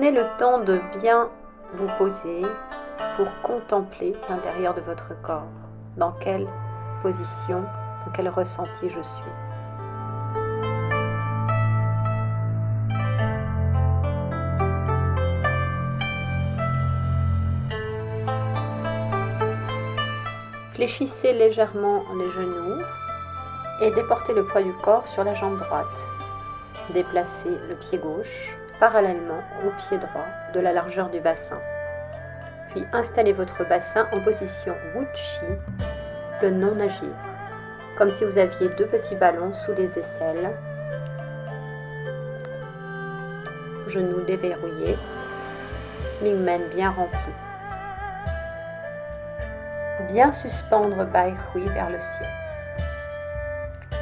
Prenez le temps de bien vous poser pour contempler l'intérieur de votre corps. Dans quelle position, dans quel ressenti je suis. Fléchissez légèrement les genoux et déportez le poids du corps sur la jambe droite. Déplacez le pied gauche parallèlement au pied droit de la largeur du bassin. Puis installez votre bassin en position Wuchi, le non-agir, comme si vous aviez deux petits ballons sous les aisselles. Genoux déverrouillés, Mingmen bien rempli. Bien suspendre Bai Hui vers le ciel.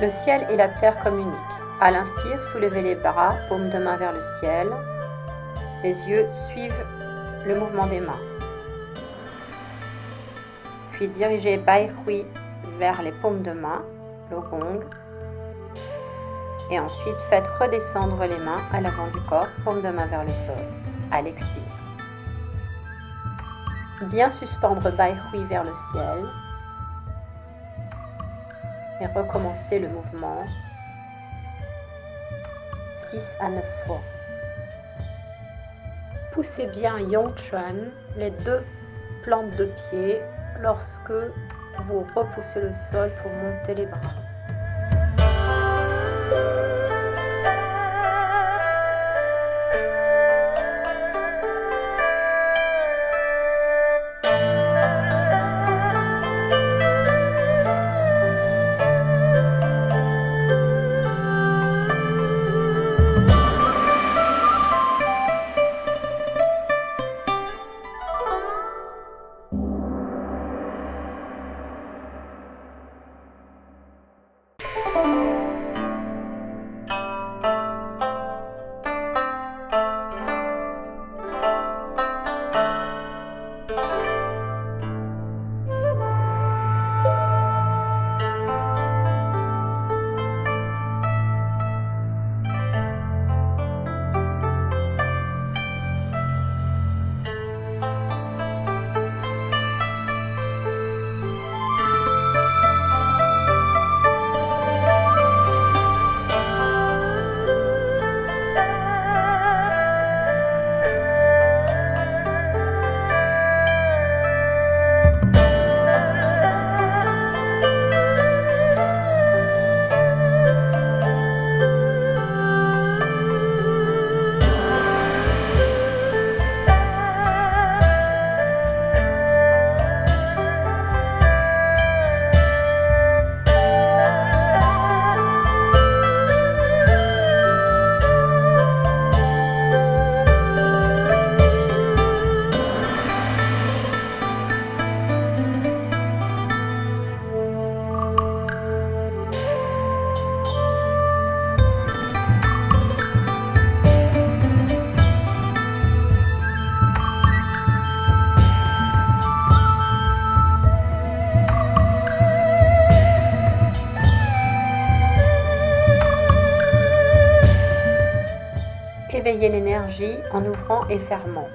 Le ciel et la terre communiquent. À l'inspire, soulevez les bras, paumes de main vers le ciel. Les yeux suivent le mouvement des mains. Puis dirigez Bai Hui vers les paumes de main, le gong. Et ensuite, faites redescendre les mains à l'avant du corps, paumes de main vers le sol, à l'expire. Bien suspendre Bai Hui vers le ciel. Et recommencer le mouvement 6 à 9 fois. Poussez bien Yongchuan, les deux plantes de pied, lorsque vous repoussez le sol pour monter les bras. Éveillez l'énergie en ouvrant et fermant.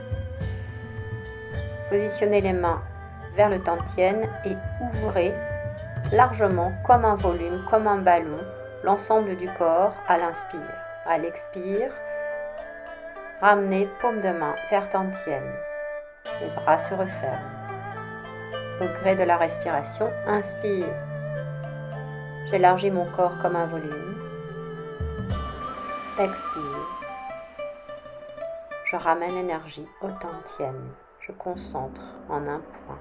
Positionnez les mains vers le tantien et ouvrez largement comme un volume, comme un ballon, l'ensemble du corps à l'inspire. À l'expire, ramenez paume de main vers tantien. Les bras se referment. Au gré de la respiration, inspire. J'élargis mon corps comme un volume. Expire. Je ramène l'énergie au tantien. Je concentre en un point.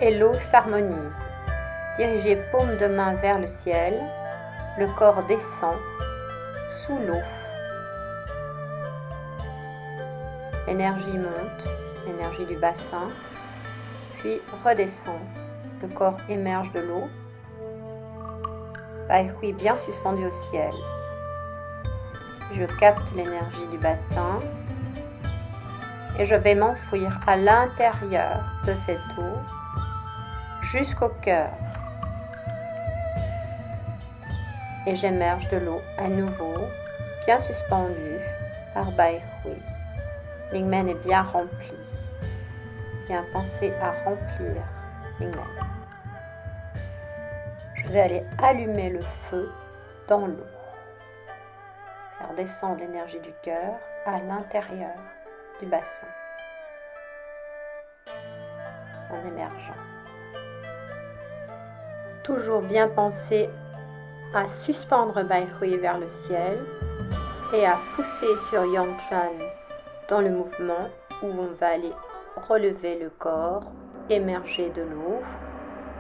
et l'eau s'harmonisent. Dirigez paume de main vers le ciel. Le corps descend sous l'eau. L'énergie monte, l'énergie du bassin, puis redescend. Le corps émerge de l'eau. Bai Hui bien suspendu au ciel. Je capte l'énergie du bassin et je vais m'enfouir à l'intérieur de cette eau jusqu'au cœur. Et j'émerge de l'eau à nouveau, bien suspendu par Bai Hui. Mingmen est bien rempli. Bien pensé à remplir Mingmen. Je vais aller allumer le feu dans l'eau. Faire descendre l'énergie du cœur à l'intérieur du bassin. En émergeant. Toujours bien penser à suspendre Bai Hui vers le ciel et à pousser sur Yang Chuan dans le mouvement où on va aller relever le corps, émerger de l'eau,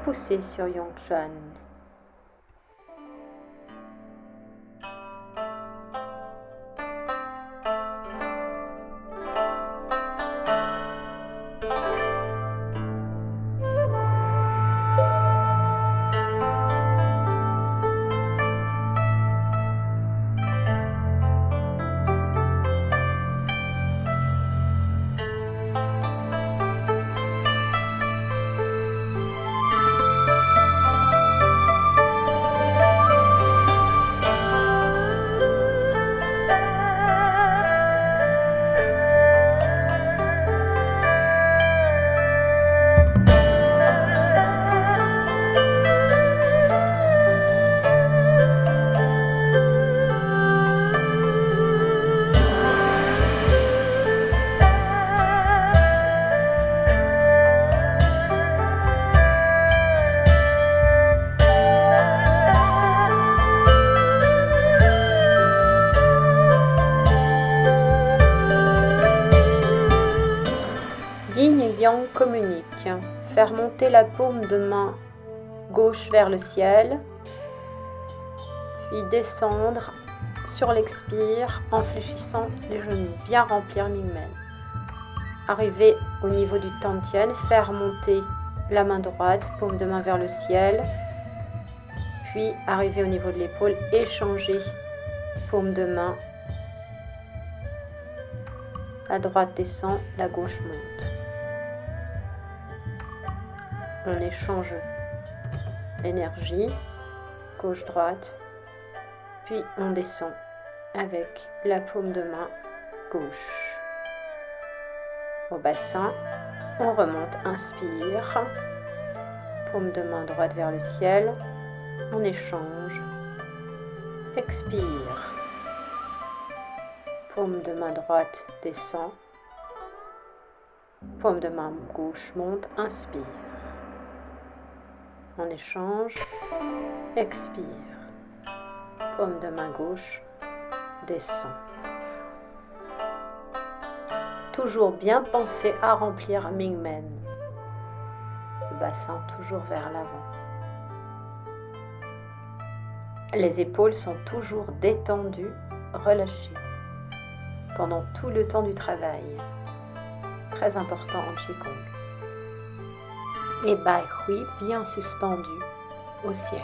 pousser sur Yang Chuan. Yin et Yang communiquent. Faire monter la paume de main gauche vers le ciel, puis descendre sur l'expire en fléchissant les genoux. Bien remplir Mingmen. Arriver au niveau du Tantien, faire monter la main droite, paume de main vers le ciel, puis arriver au niveau de l'épaule, échanger paume de main. La droite descend, la gauche monte. On échange l'énergie, gauche-droite, puis on descend avec la paume de main gauche. Au bassin, on remonte, inspire, paume de main droite vers le ciel, on échange, expire, paume de main droite descend, paume de main gauche monte, inspire. On échange, expire, paume de main gauche, descend. Toujours bien penser à remplir Mingmen. Le bassin toujours vers l'avant. Les épaules sont toujours détendues, relâchées, pendant tout le temps du travail. Très important en Qigong. Et Bai Hui bien suspendu au ciel.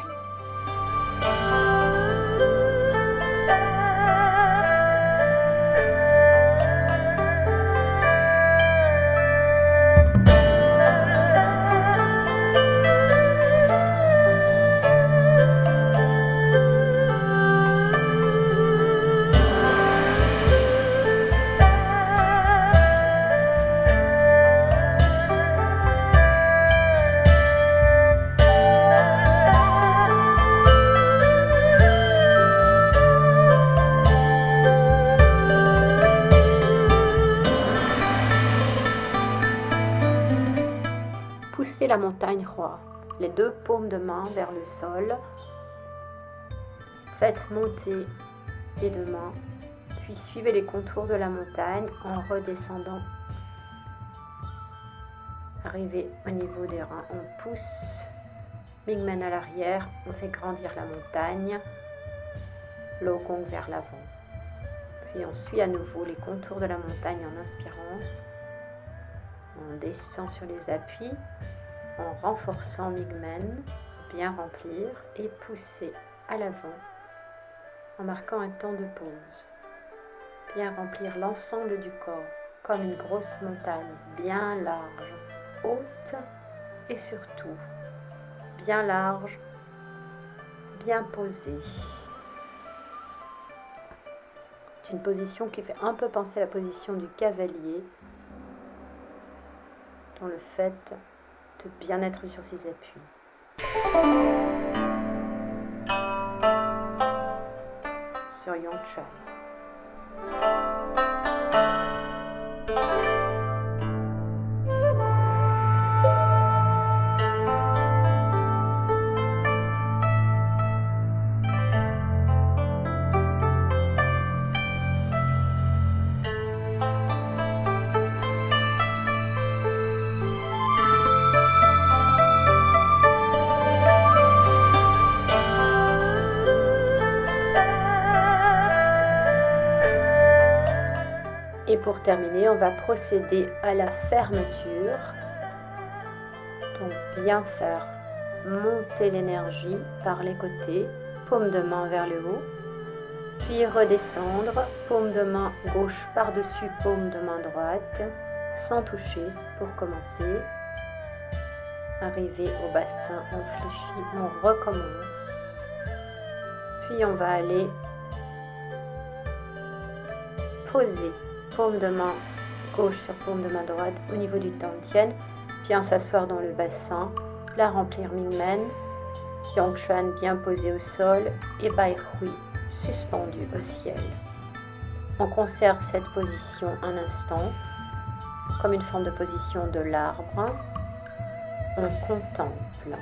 Poussez la montagne roi, les deux paumes de main vers le sol. Faites monter les deux mains, puis suivez les contours de la montagne en redescendant. Arrivé au niveau des reins, on pousse. Mingmen à l'arrière, on fait grandir la montagne. Logong vers l'avant. Puis on suit à nouveau les contours de la montagne en inspirant. On descend sur les appuis en renforçant Mingmen, bien remplir et pousser à l'avant en marquant un temps de pause. Bien remplir l'ensemble du corps comme une grosse montagne bien large, haute et surtout bien large, bien posée. C'est une position qui fait un peu penser à la position du cavalier, dans le fait de bien être sur ses appuis. Sur Yongchuan. Et pour terminer, on va procéder à la fermeture. Donc bien faire monter l'énergie par les côtés, paume de main vers le haut, puis redescendre, paume de main gauche par-dessus paume de main droite, sans toucher pour commencer. Arrivé au bassin, on fléchit, on recommence. Puis on va aller poser paume de main gauche sur paume de main droite au niveau du Tantien, bien s'asseoir dans le bassin, la remplir Mingmen, Yongchuan bien posé au sol et Bai Hui suspendu au ciel. On conserve cette position un instant, comme une forme de position de l'arbre. On contemple.